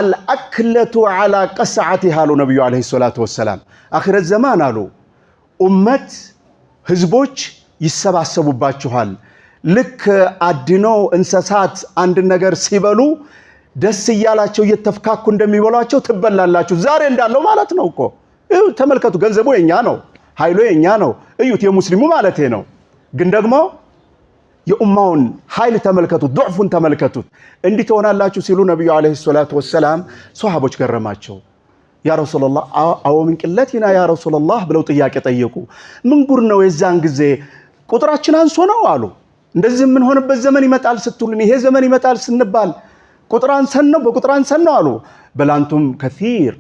الأكلة على قصعتها له نبي عليه الصلاة والسلام آخر الزمان قالوا أمة ህዝቦች ይሰባሰቡባችኋል ልክ አድነው እንሰሳት አንድ ነገር ሲበሉ ደስ ይያላቸው እየተፈካኩ እንደሚበሏቸው ትበላላችሁ ዛሬ እንዳለው ማለት ነው እኮ ተመልከቱ ገንዘቡ የኛ ነው ኃይሉ የኛ ነው እዩት የሙስሊሙ ማለት ነው ግን ደግሞ የኡማውን ኃይል ተመልከቱት ضعፉን ተመልከቱት እንዲህ ተሆናላችሁ ሲሉ ነብዩ አለይሂ ሰላቱ ወሰለም ሱሐቦች ገረማቸው ያ ረሱላህ አው ምን ቅለቲና ያ ረሱላህ ብለው ጥያቄ ጠየቁ ምን ጉር ነው የዛን ጊዜ ቁጥራችን አንሶ ነው አሉ እንደዚህ ምን ሆነበት ዘመን ይመጣል ስትሉን ይሄ ዘመን ይመጣል ስንባል ቁጥራን ሰነው በቁጥራን ሰነው አሉ በላንቱም ከثير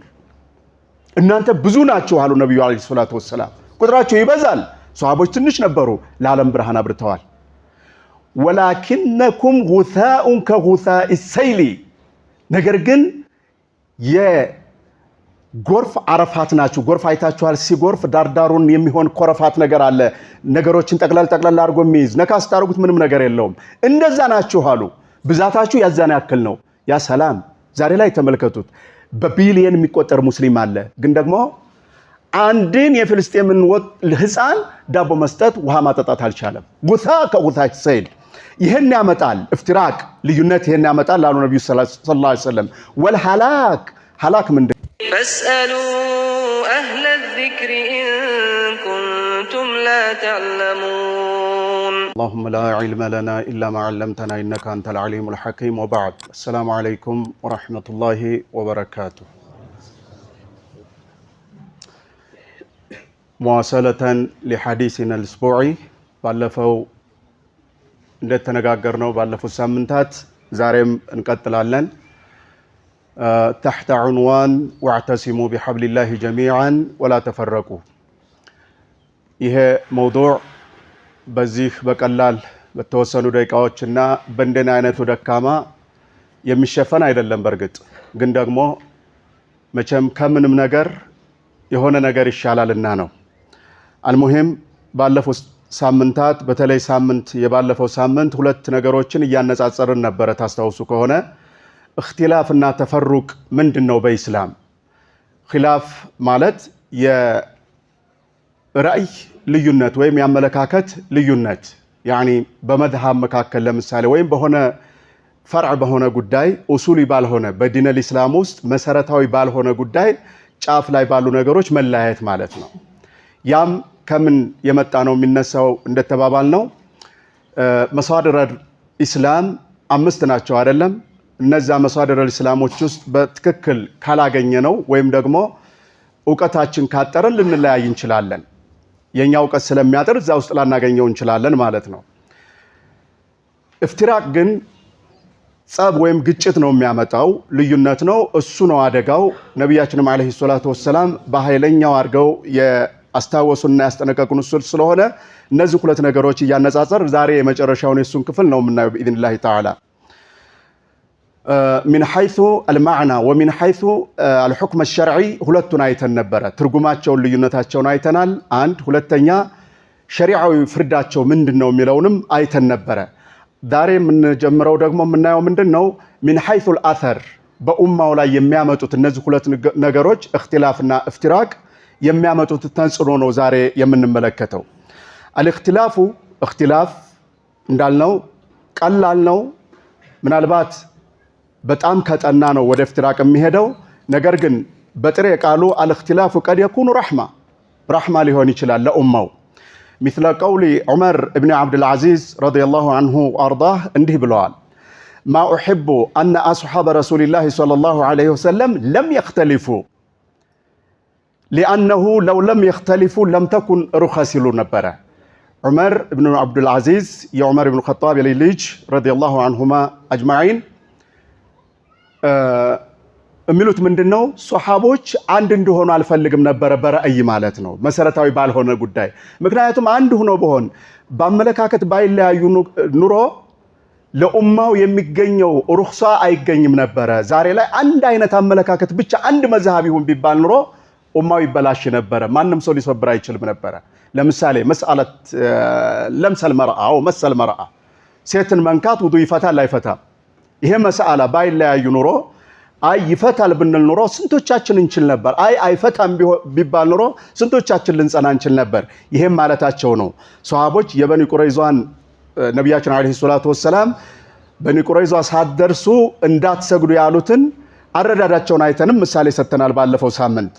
እናንተ ብዙ ናችሁ አሉ ነብዩ አለይሂ ሰላቱ ወሰለም ቁጥራቸው ይበዛል ሱሐቦች ትንሽ ነበሩ ለዓለም ብርሃን አብርተዋል ولكنكم غثاء كغثاء السيل ነገር ግን የጎርፍ አረፋት ናችሁ ጎርፍ አይታችኋል ሲጎርፍ ዳርዳሩን የሚሆን ኮረፋት ነገር አለ ነገሮችን ጠቅላላ አድርጎ የሚይዝ ነካስ ታርጉት ምንም ነገር የለውም እንደዛ ናችሁ አሉ ብዛታችሁ ያዛና ያክል ነው ያ ሰላም ዛሬ ላይ ተመልከቱት በቢሊየን የሚቆጠር ሙስሊም አለ ግን ደግሞ አንድን የፍልስጤምን ህፃን ዳቦ መስጠት ውሃ ማጠጣት አልቻለም ጉታ ከጉታ ሰይል ይሄን ያመጣል እፍትራቅ ልዩነት ይሄን ያመጣል አሉ ነብዩ ሰለላሁ ዐለይሂ ወሰለም ወልሐላክ ሐላክ ምንድነው فاسألوا أهل الذكر إن كنتم لا تعلمون اللهم لا علم لنا إلا ما علمتنا إنك أنت العليم الحكيم وبعد السلام عليكم ورحمة الله وبركاته مواصلة لحديثنا الأسبوعي ባለፈው እንደተነጋገርነው ባለፈው ሳምንታት ዛሬም እንቀጥላለን تحت عنوان واعتصموا بحبل الله جميعا ولا تفرقوا ይሄ موضوع በዚህ በቀላል በተወሰኑ ደቂቃዎችና በእንደና አይነቱ ደካማ የሚሸፈን አይደለም በርግጥ ግን ደግሞ መቼም ከምንም ነገር የሆነ ነገር ይሻላልና ነው አልሙሂም ባለፈው ሳምንታት በተለይ ሳምንት የባለፈው ሳምንት ሁለት ነገሮችን ያነጻጸርን ነበር ታስታውሱ ከሆነ اختلافና ተፈሩቅ ምንድነው በእስላም ኺላፍ ማለት የራእይ ልዩነት ወይም ያመለካከት ልዩነት يعني በመድሃብ መካከል ለምሳሌ ወይም በሆነ ፈርዕ በሆነ ጉዳይ ኡሱሊ ባልሆነ በዲን الاسلام ውስጥ መሰረታዊ ባልሆነ ጉዳይ ጫፍ ላይ ባሉ ነገሮች መለያየት ማለት ነው ያም ከምን የመጣ ነው የሚነሳው እንደተባባል ነው መሳድር ኢስላም አምስት ናቸው አይደለም እነዛ መሳድር ኢስላሞች ውስጥ በትክክል ካላገኘ ነው ወይም ደግሞ ዕውቀታችን ካጠረን ልንለያይ እንችላለን የኛ ዕውቀት ስለሚያጠር እዛ ውስጥ ላናገኘው እንችላለን ማለት ነው እፍትራቅ ግን ጸብ ወይም ግጭት ነው የሚያመጣው ልዩነት ነው እሱ ነው አደጋው ነብያችንም አለይሂ ሰላቱ ወሰለም በኃይለኛው አርገው አስታወሱና ያስጠነቀቁን ስለሆነ እነዚህ ሁለት ነገሮች ያነጻጸር ዛሬ የመጨረሻውን የሱን ክፍል ነው የምናየው باذن الله تعالى من حيث المعنى ومن حيث الحكم الشرعي ሁለቱን አይተን ነበር ትርጉማቸውን ልዩነታቸውን አይተናል አንድ ሁለተኛ ሸሪዓዊ ፍርዳቸው ምንድነው የሚለውንም አይተን ነበር ዛሬ የምንጀምረው ደግሞ የምናየው ምንድነው من حيث الاثر በኡማው ላይ የሚያመጡት እነዚህ ሁለት ነገሮች اختلافና افتراق የሚያመጡት ተንጽኖ ነው ዛሬ የምንመለከተው الاختلاف اختلاف እንዳልነው ቀላል ነው ምናልባት በጣም ከጠና ነው ወደ افتراق የሚሄደው ነገር ግን በጥሬ ቃሉ الاختلاف قد يكون رحمة ሊሆን ይችላል ለኡማው مثل قول عمر ابن عبد العزيز رضي الله عنه وارضاه እንዲህ ብለዋል ما احب ان اصحاب رسول الله صلى الله عليه وسلم لم يختلفوا لأنه لو لم يختلفوا لم تكن رخص نبرة عمر بن عبد العزيز يا عمر بن الخطاب يليج رضي الله عنهما أجمعين የሚሉት ምንድነው ሱሐቦች አንድ እንደሆኑ አልፈልግም ነበር በራእይ ማለት ነው መሰረታዊ ባልሆነ ጉዳይ ምክንያቱም አንድ ሆኖ በሆን በአመለካከት ባይለያዩ ኑሮ ለኡማው የሚገኘው ሩኽሳ አይገኝም ነበር ዛሬ ላይ አንድ አይነት አመለካከት ብቻ አንድ መዝሃብ ይሁን ቢባል ኑሮ ኡማው ይበላሽ ነበር ማንንም ሰው ሊሰብር አይችልም ነበር ለምሳሌ መስአለት ለምሰል መርአው መሰል መርአ ሴትን መንካት ውዱ ይፈታል አይፈታም ይሄ መስአላ ባይለያዩ ኑሮ አይ ይፈታል ብንል ኖሮ ስንቶቻችን እንችል ነበር? አይ አይፈታም ቢባል ኖሮ ስንቶቻችን ልንጸና እንችል ነበር? ይሄም ማለታቸው ነው። ሷሃቦች የበኒ ቁረይዛን ነቢያችን አለይሂ ሰላቱ ወሰላም በኒ ቁረይዛ ሳትደርሱ እንዳትሰግዱ ያሉትን አረዳዳቸውን አይተንም ምሳሌ ሰጥተናል ባለፈው ሳምንት።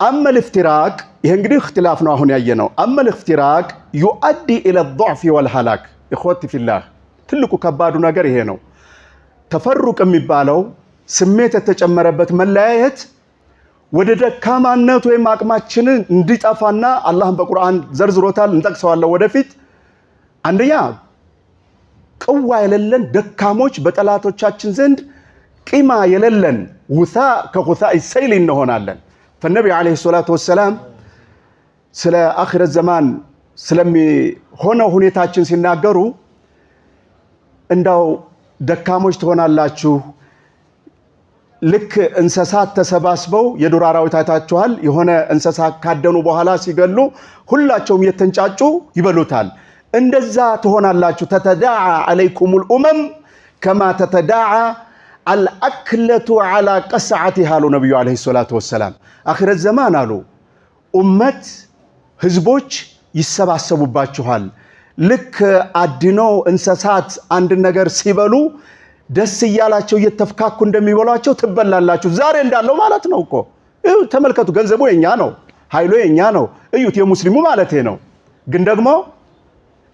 አመል ኢፍቲራቅ ይሄ እንግዲህ እክትላፍ ነው አሁን ያየነው። አመል ኢፍቲራቅ ዩአዲ ኢለ ضعፍ ወልሐላክ ኢኽወቲ ፊላህ ትልቁ ከባዱ ነገር ይሄ ነው። ተፈሩቅ የሚባለው ስሜት የተጨመረበት መለያየት ወደ ደካማነት ወይም አቅማችንን እንዲጠፋና አላህም በቁርአን ዘርዝሮታል፣ እንጠቅሰዋለን ወደፊት። አንደኛ ቅዋ የሌለን ደካሞች በጠላቶቻችን ዘንድ ቂማ የሌለን ውሳ ከውሳ ሰይል እንሆናለን። ፈነቢ አለይሂ ሰላቱ ወሰላም ስለ አኺረት ዘማን ስለሚሆነው ሁኔታችን ሲናገሩ እንዳው ደካሞች ትሆናላችሁ፣ ልክ እንስሳት ተሰባስበው የዱር አራዊት አይታችኋል። የሆነ እንስሳ ካደኑ በኋላ ሲገሉ ሁላቸውም የተንጫጩ ይበሉታል። እንደዛ ትሆናላችሁ። ተተዳዓ አለይኩሙል ኡመም ከማ ተተዳዓ አልአክለቱ ዐላ ቀስዓቲሃ አሉ ነቢዩ አለይሂ ሰላቱ ወሰላም። አኺረት ዘማን አሉ ኡመት ህዝቦች ይሰባሰቡባችኋል። ልክ አድነው እንስሳት አንድ ነገር ሲበሉ ደስ እያላቸው እየተፍካኩ እንደሚበሏቸው ትበላላችሁ። ዛሬ እንዳለው ማለት ነው እኮ ተመልከቱ። ገንዘቡ የኛ ነው፣ ኃይሉ የኛ ነው። እዩት፣ የሙስሊሙ ማለቴ ነው። ግን ደግሞ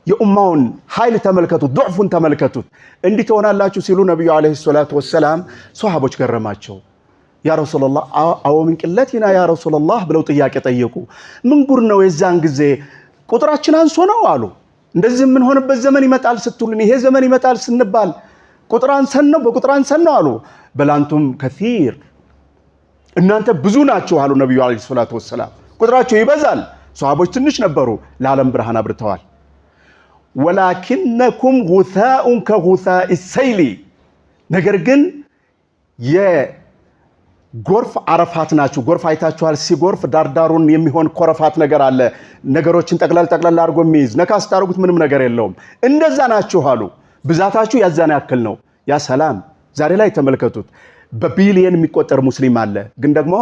የኡማውን ኃይል ተመልከቱት፣ ضعፉን ተመልከቱት። እንዲህ ትሆናላችሁ ሲሉ ነብዩ አለይሂ ሰላቱ ወሰላም ሷሃቦች ገረማቸው። ያ ረሱላህ አው ምን ቅለቲና ያ ረሱላህ ብለው ጥያቄ ጠየቁ። ምን ጉር ነው የዛን ጊዜ ቁጥራችን አንሶ ነው አሉ። እንደዚህ ምን ሆነበት ዘመን ይመጣል ስትሉን ይሄ ዘመን ይመጣል ስንባል ቁጥር አንሰን ነው በቁጥር አንሰን ነው አሉ። በላንቱም ከሲር እናንተ ብዙ ናችሁ አሉ ነብዩ አለይሂ ሰላቱ ወሰላም። ቁጥራቸው ይበዛል፣ ሷሃቦች ትንሽ ነበሩ፣ ለዓለም ብርሃን አብርተዋል። ወላኪነኩም ጉሳኡን ከጉሳኢ ሰይሊ ነገር ግን የጎርፍ አረፋት ናችሁ። ጎርፍ አይታችኋል። ሲጎርፍ ዳርዳሩን የሚሆን ኮረፋት ነገር አለ። ነገሮችን ጠቅላላ አድርጎ የሚይዝ ነካስ ታርጉት ምንም ነገር የለውም። እንደዛ ናችሁ አሉ። ብዛታችሁ ያዛን ያክል ነው። ያ ሰላም ዛሬ ላይ ተመልከቱት። በቢሊየን የሚቆጠር ሙስሊም አለ። ግን ደግሞ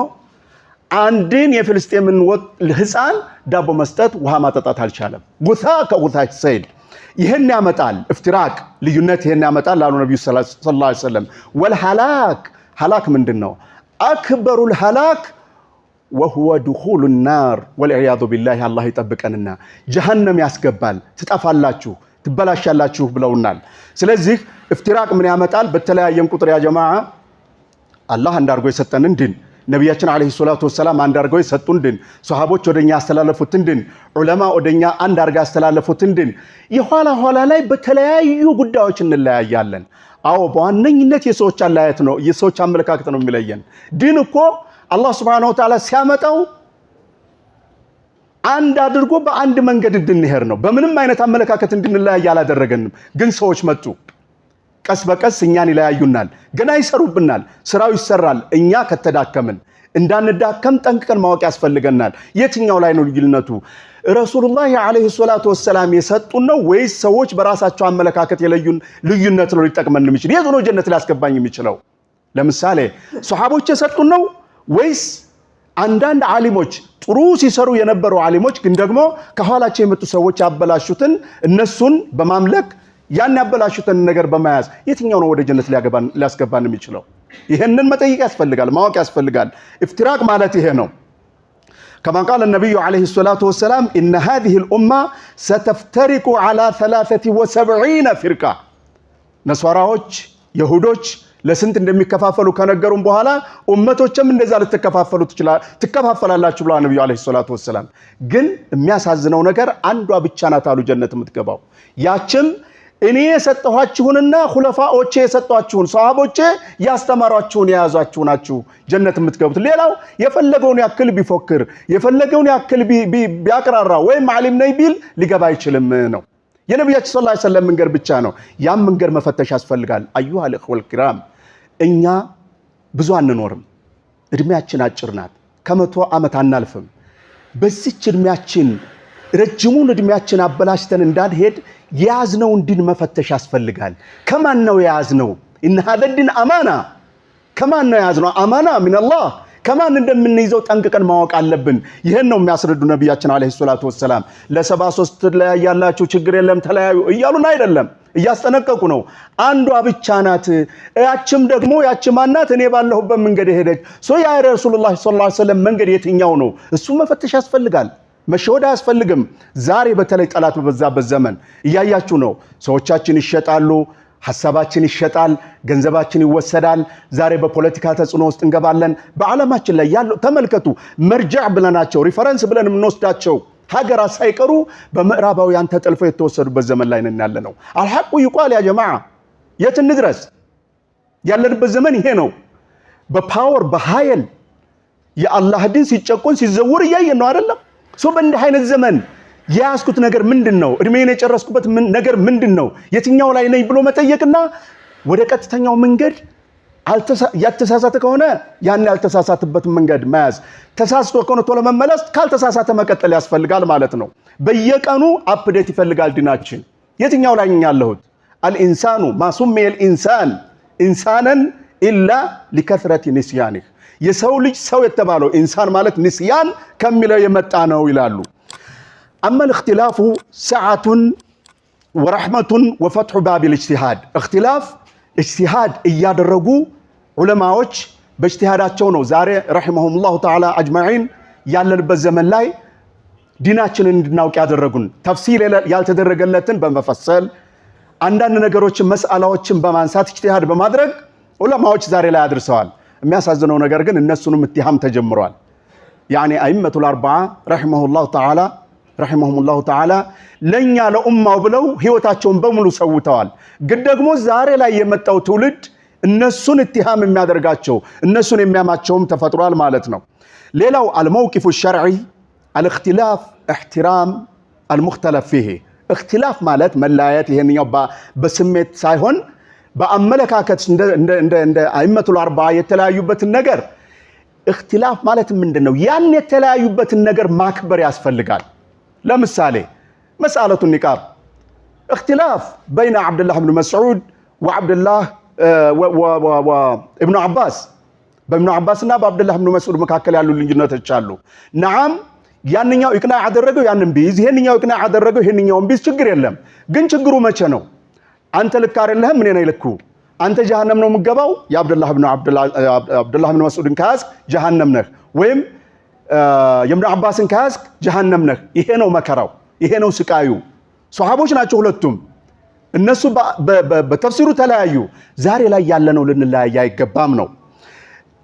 አንድን የፍልስጤምን ህፃን ዳቦ መስጠት ውሃ ማጠጣት አልቻለም። ጉሳ ከጉሳ ሰይል ይሄን ያመጣል። ኢፍቲራቅ ልዩነት ይሄን ያመጣል አሉ ነብዩ ሰለላሁ ዐለይሂ ወሰለም። ወልሐላክ ሐላክ ምንድነው? አክበሩል ሐላክ ወሁወ ዱኹሉ النار ወልዒያዙ ቢላህ አላህ ይጠብቀንና ጀሃነም ያስገባል። ትጠፋላችሁ፣ ትበላሻላችሁ ብለውናል። ስለዚህ ኢፍቲራቅ ምን ያመጣል? በተለያየን ቁጥር ያ ጀማዓ አላህ አንዳርጎ የሰጠንን ድን ነቢያችን አለይሂ ሰላቱ ወሰላም አንዳርገው የሰጡን ድን ሷሃቦች ወደኛ ያስተላለፉትን ድን ዑለማ ወደኛ አንዳርጋ ያስተላለፉትን ድን የኋላ ኋላ ላይ በተለያዩ ጉዳዮች እንለያያለን። አዎ በዋነኝነት የሰዎች አለያየት ነው፣ የሰዎች አመለካከት ነው የሚለየን። ድን እኮ አላህ Subhanahu Wa Ta'ala ሲያመጣው አንድ አድርጎ በአንድ መንገድ እንድንሄድ ነው። በምንም አይነት አመለካከት እንድንለያይ አላደረገንም። ግን ሰዎች መጡ፣ ቀስ በቀስ እኛን ይለያዩናል፣ ገና ይሰሩብናል። ስራው ይሰራል። እኛ ከተዳከምን እንዳንዳከም ጠንቅቀን ማወቅ ያስፈልገናል። የትኛው ላይ ነው ልዩነቱ? ረሱሉላህ አለይሂ ሰላቱ ወሰላም የሰጡን ነው ወይስ ሰዎች በራሳቸው አመለካከት የለዩን ልዩነት ነው ሊጠቅመን የሚችል? የት ነው ጀነት ሊያስገባኝ የሚችለው? ለምሳሌ ሱሐቦች የሰጡን ነው ወይስ አንዳንድ ዓሊሞች ጥሩ ሲሰሩ የነበሩ ዓሊሞች ግን ደግሞ ከኋላቸው የመጡ ሰዎች ያበላሹትን እነሱን በማምለክ ያን ያበላሹትን ነገር በመያዝ የትኛው ነው ወደ ጀነት ሊያስገባን የሚችለው? ይሄንን መጠየቅ ያስፈልጋል፣ ማወቅ ያስፈልጋል። ኢፍቲራቅ ማለት ይሄ ነው። كما قال النبي عليه الصلاة والسلام إن هذه الأمة ستفترق على 73 فرقة نصاراዎች يهودዎች ለስንት እንደሚከፋፈሉ ከነገሩን በኋላ ኡመቶችም እንደዛ ትከፋፈላላችሁ ብለው ነብዩ አለይሂ ሰላቱ ወሰለም። ግን የሚያሳዝነው ነገር አንዷ ብቻ ናት አሉ ጀነት የምትገባው። ያችም እኔ የሰጠኋችሁንና ኹለፋዎቼ የሰጧችሁን ሷሃቦቼ ያስተማሯችሁን የያዛችሁ ናችሁ ጀነት የምትገቡት። ሌላው የፈለገውን ያክል ቢፎክር የፈለገውን ያክል ቢያቀራራ ወይም ዓሊም ነኝ ቢል ሊገባ አይችልም ነው። የነብያችን ሰለላሁ ዐለይሂ ወሰለም መንገር ብቻ ነው። ያም መንገር መፈተሽ ያስፈልጋል። አዩሃ الإخوة الكرام እኛ ብዙ አንኖርም፣ እድሜያችን አጭር ናት። ከመቶ ዓመት አናልፍም። በዚች እድሜያችን ረጅሙን እድሜያችን አበላሽተን እንዳንሄድ የያዝነውን ዲን መፈተሽ ያስፈልጋል። ከማን ነው የያዝነው? إن هذا الدين أمانة ከማን ነው ያዝነው? አማና ሚነላህ ከማን እንደምንይዘው ጠንቅቀን ማወቅ አለብን። ይሄን ነው የሚያስረዱ ነብያችን አለይሂ ሰላቱ ወሰለም። ለ73 ተለያያላችሁ ችግር የለም ተለያዩ እያሉን አይደለም፣ እያስጠነቀቁ ነው። አንዷ ብቻ ናት። ያችም ደግሞ ያች ማናት? እኔ ባለሁበት መንገድ ሄደች። ያ ረሱላህ ሰለላሁ ዐለይሂ ወሰለም መንገድ የትኛው ነው? እሱ መፈተሽ ያስፈልጋል። መሸወድ አያስፈልግም። ዛሬ በተለይ ጠላት በበዛበት ዘመን እያያችሁ ነው። ሰዎቻችን ይሸጣሉ፣ ሐሳባችን ይሸጣል፣ ገንዘባችን ይወሰዳል። ዛሬ በፖለቲካ ተጽዕኖ ውስጥ እንገባለን። በዓለማችን ላይ ያለው ተመልከቱ። መርጃዕ ብለናቸው ሪፈረንስ ብለን የምንወስዳቸው ሀገራት ሳይቀሩ በምዕራባውያን ተጠልፈው የተወሰዱበት ዘመን ላይ ነን ያለነው። አልሐቁ ይቋል ያ ጀማዓ። የት እንድረስ? ያለንበት ዘመን ይሄ ነው። በፓወር በኃይል የአላህ ዲን ሲጨቆን ሲዘውር እያየን ነው አይደለም? በእንዲህ አይነት ዘመን የያዝኩት ነገር ምንድነው? እድሜን የጨረስኩበት ነገር ምንድነው? የትኛው ላይ ነኝ ብሎ መጠየቅና ወደ ቀጥተኛው መንገድ ያልተሳሳተ ከሆነ ያን ያልተሳሳተበትን መንገድ መያዝ፣ ተሳስቶ ከሆነ ቶሎ መመለስ፣ ካልተሳሳተ መቀጠል ያስፈልጋል ማለት ነው። በየቀኑ አፕዴት ይፈልጋል ዲናችን። የትኛው ላይ ነኝ ያለሁት? አልኢንሳኑ ማሱሚየ አልኢንሳን ኢንሳናን ኢላ ሊከስረቲ ንስያኒህ። የሰው ልጅ ሰው የተባለው ኢንሳን ማለት ንስያን ከሚለው የመጣ ነው ይላሉ። أما الاختلاف سعة ورحمة وفتح باب الاجتهاد. اختلاف اجتهاد እያደረጉ ዑለማዎች በእጅቲሃዳቸው ነው ዛሬ رحمهم الله تعالى أجمعين ያለንበት ዘመን ላይ ዲናችንን እንድናውቅ ያደረጉን። ተፍሲል ያልተደረገለትን በመፈሰል አንዳንድ ነገሮችን መስአላዎችን በማንሳት እጅቲሃድ በማድረግ ዑለማዎች ዛሬ ላይ አድርሰዋል። የሚያሳዝነው ነገር ግን እነሱንም እትሃም ተጀምሯል። يعني أئمة الأربعة رحمهم الله تعالى ለኛ ለኡማው ብለው ህይወታቸውን በሙሉ ሰውተዋል። ግን ደግሞ ዛሬ ላይ የመጣው ትውልድ እነሱን እትሃም የሚያደርጋቸው እነሱን የሚያማቸውም ተፈጥሯል ማለት ነው። ሌላው الموقف الشرعي الاختلاف احترام المختلف فيه. اختلاፍ ማለት መለያየት ይሄንኛው በስሜት ሳይሆን በአመለካከት እንደ አኢመቱል አርባ የተለያዩበትን ነገር اختلاፍ ማለት ምንድነው? ያን የተለያዩበትን ነገር ማክበር ያስፈልጋል። ለምሳሌ مسألة النقاب اختلاف بين عبد الله بن مسعود وعبد الله وابن عباس በኢብኑ አባስና በአብዱላህ ብን መስዑድ መካከል ያሉ ልዩነቶች አሉ። ነዓም ያንኛው ኢቅናዕ ያደረገው ያንን ቢይዝ ይሄንኛው ኢቅናዕ ያደረገው ይሄንኛውን ቢይዝ ችግር የለም። ግን ችግሩ መቼ ነው? አንተ ልክ አይደለህም እኔ ነኝ ልኩ። አንተ ጀሃነም ነው የምትገባው የአብዱላህ ብን መስዑድን ከያዝክ ጀሃነም ነህ፣ ወይም የኢብኑ አባስን ከያዝክ ጀሃነም ነህ። ይሄ ነው መከራው፣ ይሄ ነው ስቃዩ። ሷሃቦች ናቸው ሁለቱም። እነሱ በተፍሲሩ ተለያዩ። ዛሬ ላይ ያለነው ልንለያይ አይገባም ነው።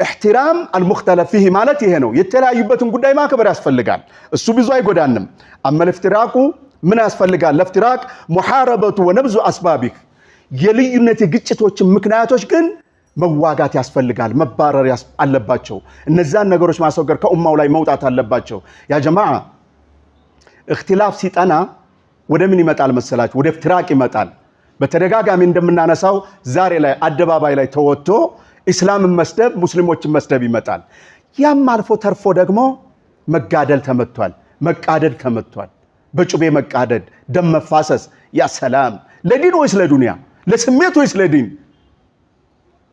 احترام المختلف فيه ማለት ይሄ ነው። የተለያዩበትን ጉዳይ ማክበር ያስፈልጋል። እሱ ብዙ አይጎዳንም። اما الافتراق ምን ያስፈልጋል? ለፍትራቅ محاربة ونبذ اسبابه የልዩነት ግጭቶች ምክንያቶች ግን መዋጋት ያስፈልጋል። መባረር አለባቸው። እነዛን ነገሮች ማስወገድ ከኡማው ላይ መውጣት አለባቸው። ያ ጀማዓ اختلاف ሲጠና ወደ ምን ይመጣል መሰላችሁ? ወደ افتراق ይመጣል። በተደጋጋሚ እንደምናነሳው ዛሬ ላይ አደባባይ ላይ ተወጥቶ ኢስላምን መስደብ ሙስሊሞችን መስደብ ይመጣል። ያም አልፎ ተርፎ ደግሞ መጋደል ተመቷል፣ መቃደድ ተመቷል። በጩቤ መቃደድ፣ ደም መፋሰስ። ያ ሰላም! ለዲን ወይስ ለዱንያ? ለስሜት ወይስ ለዲን?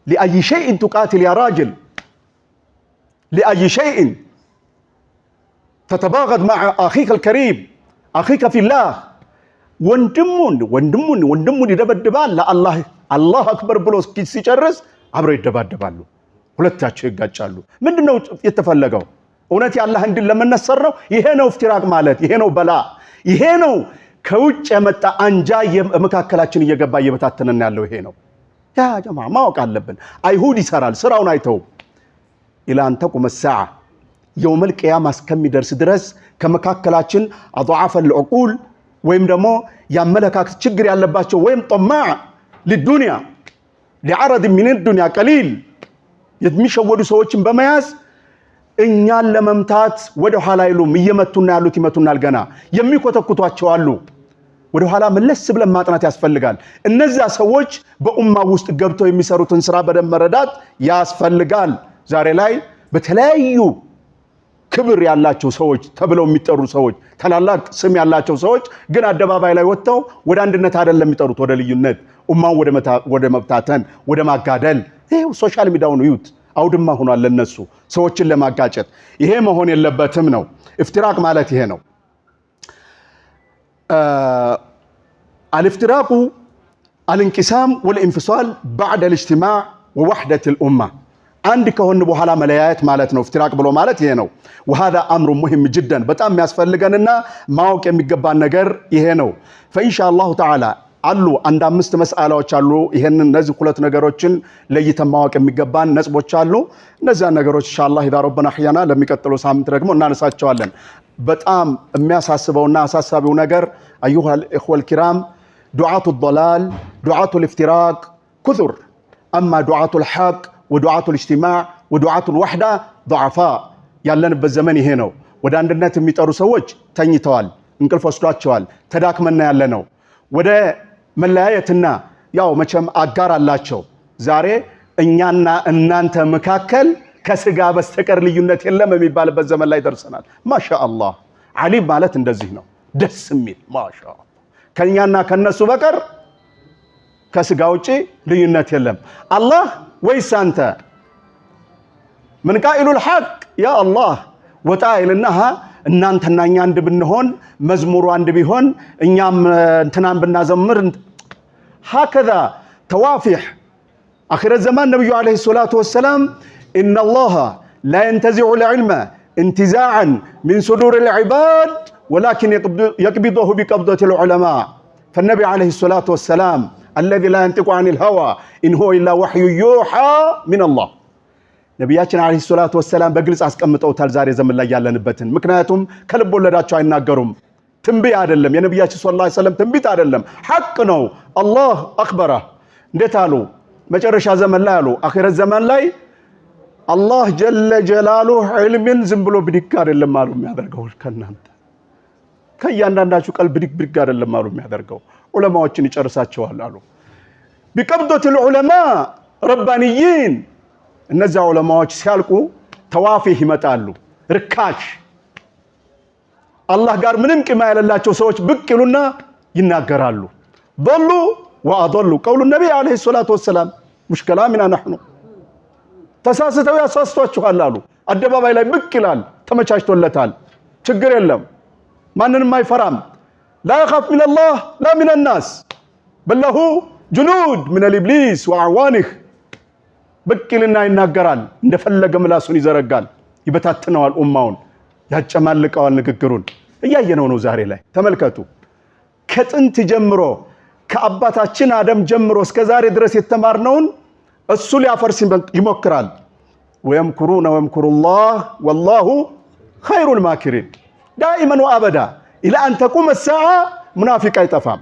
لأي شيء تقاتل يا راجل؟ لأي شيء تتباغض مع أخيك الكريم أخيك في الله؟ ወንድሙን ይደበድባል። ለአላህ አላህ አክበር ብሎ ሲጨርስ አብረው ይደባደባሉ፣ ሁለታቸው ይጋጫሉ። ምንድነው የተፈለገው? እውነት ያላህ እንድን ለመነሰር ነው? ይሄ ነው እፍትራቅ ማለት፣ ይሄ ነው በላ፣ ይሄ ነው ከውጭ የመጣ አንጃ የመካከላችን እየገባ እየበታተነን ያለው ይሄ ነው። ያ ጀማዓ ማወቅ አለብን። አይሁድ ይሰራል፣ ስራውን አይተው ኢላ አን ተቁመ ሰዓ የውመል ቂያማ እስከሚደርስ ድረስ ከመካከላችን አضعف العقول ወይም ደግሞ ያመለካከት ችግር ያለባቸው ወይም طماع للدنيا لعرض من الدنيا قليل የሚሸወዱ ሰዎችን በመያዝ እኛን ለመምታት ወደ ኋላ አይሉም። እየመቱና ያሉት ይመቱናል። ገና የሚኮተኩቷቸው አሉ። ወደ ኋላ መለስ ብለን ማጥናት ያስፈልጋል። እነዛ ሰዎች በኡማ ውስጥ ገብተው የሚሰሩትን ስራ በደንብ መረዳት ያስፈልጋል። ዛሬ ላይ በተለያዩ ክብር ያላቸው ሰዎች ተብለው የሚጠሩ ሰዎች፣ ታላላቅ ስም ያላቸው ሰዎች ግን አደባባይ ላይ ወጥተው ወደ አንድነት አይደለም የሚጠሩት፣ ወደ ልዩነት፣ ኡማውን ወደ መብታተን፣ ወደ ማጋደል ይሄው ሶሻል ሚዲያውን ይዩት አውድማ ሆኗል ለነሱ ሰዎችን ለማጋጨት። ይሄ መሆን የለበትም ነው። ኢፍትራቅ ማለት ይሄ ነው። الافتراق الانقسام والانفصال بعد الاجتماع ووحدة الأمة عند كهون بحالا ملايات مالتنا افتراق بلو مالت يهنو وهذا أمر مهم جدا بتأم يسفلقننا ماوك يميقبان نقر يهنو فإن شاء الله تعالى አሉ አንድ አምስት መስአላዎች አሉ ይሄንን እነዚህ ሁለት ነገሮችን ለይተን ማወቅ የሚገባን ነጥቦች አሉ እነዛ ነገሮች ኢንሻአላህ ኢዛ ረበና ኺያና ለሚቀጥለው ሳምንት ደግሞ እናነሳቸዋለን በጣም የሚያሳስበውና አሳሳቢው ነገር አዩሃ الإخوة الكرام دعاة الضلال دعاة الافتراق كثر اما دعاة الحق ودعاة الاجتماع ودعاة الوحدة ضعفاء ያለንበት ዘመን ይሄ ነው ወደ አንድነት የሚጠሩ ሰዎች ተኝተዋል እንቅልፍ ወስዷቸዋል ተዳክመና ያለ ነው ወደ መለያየትና ያው መቼም አጋር አላቸው ዛሬ እኛና እናንተ መካከል ከስጋ በስተቀር ልዩነት የለም የሚባልበት ዘመን ላይ ደርሰናል ማሻአላህ ዓሊም ማለት እንደዚህ ነው ደስ የሚል ማሻአላህ ከኛና ከነሱ በቀር ከስጋ ውጪ ልዩነት የለም አላህ ወይስ አንተ ምን ቃኢሉል ሐቅ ያ አላህ ወጣኢልናሃ እናንተና እኛ አንድ ብንሆን መዝሙሩ አንድ ቢሆን እኛም እንትናን ብናዘምር هكذا توافح اخر الزمان النبي عليه الصلاه والسلام ان الله لا ينتزع العلم انتزاعا من صدور العباد ولكن يقبضه بقبضه العلماء فالنبي عليه الصلاه والسلام الذي لا ينطق عن الهوى ان هو الا وحي يوحى من الله ነብያችን አለይሂ ሰላቱ ወሰለም በግልጽ አስቀምጠውታል ዛሬ ዘመን ላይ ያለንበትን ምክንያቱም ከልብ ወለዳቸው አይናገሩም ትንቢት አይደለም የነብያችን ሰለላሁ ዐለይሂ ወሰለም ትንቢት አይደለም ሐቅ ነው አላህ አክበረ እንዴት አሉ መጨረሻ ዘመን ላይ አሉ አኺረት ዘመን ላይ አላህ ጀለ ጀላሉሁ ዒልምን ዝም ብሎ ብድግ አይደለም አሉ የሚያደርገው ከናንተ ከያንዳንዳችሁ ቀልብ ብድግ አይደለም አሉ የሚያደርገው ዑለማዎችን ይጨርሳቸዋል አሉ بقبضة العلماء ربانيين እነዛ ዑለማዎች ሲያልቁ ተዋፊህ ይመጣሉ ርካሽ አላህ ጋር ምንም ቂማ ያለላቸው ሰዎች ብቅ ይሉና ይናገራሉ ضلوا واضلوا قول النبي عليه الصلاه والسلام مش كلامنا نحن ተሳስተው ያሳስቷቸዋል አሉ አደባባይ ላይ ብቅ ይላል ተመቻችቶለታል ችግር የለም ማንንም አይፈራም لا يخاف من الله لا من الناس بل له جنود من الابليس واعوانه በቅልና ይናገራል እንደፈለገ ምላሱን ይዘረጋል ይበታተነዋል ኡማውን ያጨማልቀዋል ንግግሩን እያየነው ነው ዛሬ ላይ ተመልከቱ ከጥንት ጀምሮ ከአባታችን አደም ጀምሮ እስከ ዛሬ ድረስ የተማርነውን እሱ ሊያፈርስ ይሞክራል ወየምኩሩነ ወየምኩሩላህ والله خير الماكرين دائما وابدا الى ان تقوم الساعه منافق አይጠፋም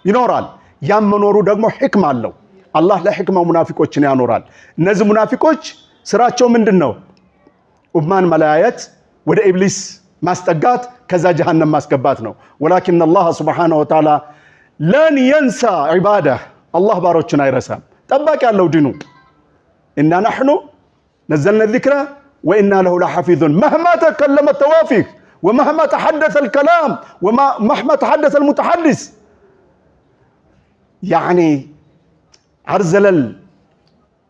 ይኖራል ያመኖሩ ደግሞ ህክማ አለው አላህ ለህክማው ሙናፊቆችን ያኖራል እነዚህ ሙናፊቆች ስራቸው ምንድነው ኡማን መላያየት ወደ ኢብሊስ ማስጠጋት ከዛ ጀሃነም ማስገባት ነው ولكن الله سبحانه وتعالى لن ينسى عباده الله ባሮችን አይረሳም ጠባቂ ያለው ዲኑ إن نحن نزلنا الذكر وإنا له لحافظون مهما تكلم التوافيق ومهما تحدث الكلام ومهما تحدث المتحدث يعني አርዘለል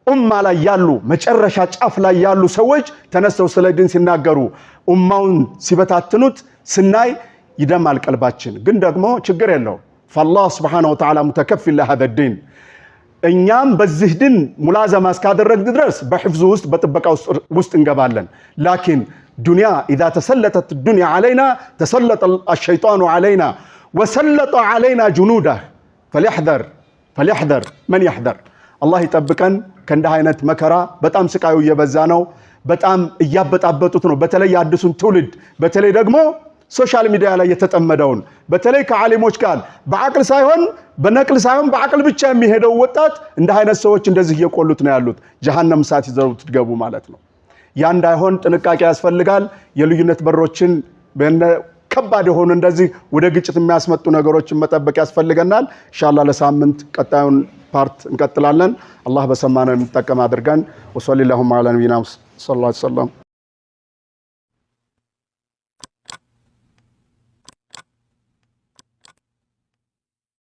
ኡማ ላይ ያሉ መጨረሻ ጫፍ ላይ ያሉ ሰዎች ተነስተው ስለ ዲን ሲናገሩ ኡማውን ሲበታትኑት ስናይ ይደማል ቀልባችን ግን ደግሞ ችግር የለው فالله سبحانه وتعالى متكفل لهذا الدين እኛም በዚህ ዲን ሙላዘማ እስካደረግን ድረስ በሕፍዙ ውስጥ በጥበቃው ውስጥ እንገባለን لكن ዱንያ اذا تسلطت الدنيا علينا تسلط الشيطان علينا وسلط علينا جنوده فليحذر من يحذر الله يطبقن ከእንደ አይነት መከራ በጣም ስቃዩ እየበዛ ነው በጣም እያበጣበጡት ነው በተለይ ያድሱን ትውልድ በተለይ ደግሞ ሶሻል ሚዲያ ላይ የተጠመደውን በተለይ ከዓሊሞች ጋር በአቅል ሳይሆን በነቅል ሳይሆን በአቅል ብቻ የሚሄደው ወጣት እንደ አይነት ሰዎች እንደዚህ እየቆሉት ነው ያሉት ጀሃነም ሳት ይዘውት ትገቡ ማለት ነው ያ እንዳይሆን ጥንቃቄ ያስፈልጋል የልዩነት በሮችን ከባድ ሆኖ እንደዚህ ወደ ግጭት የሚያስመጡ ነገሮችን መጠበቅ ያስፈልገናል ኢንሻአላህ ለሳምንት ቀጣዩን ፓርት እንቀጥላለን አላህ በሰማነው እንጠቀም አድርገን ወሰለላሁ ዐላ ነቢይና ሰለላሁ ዐለይሂ ወሰለም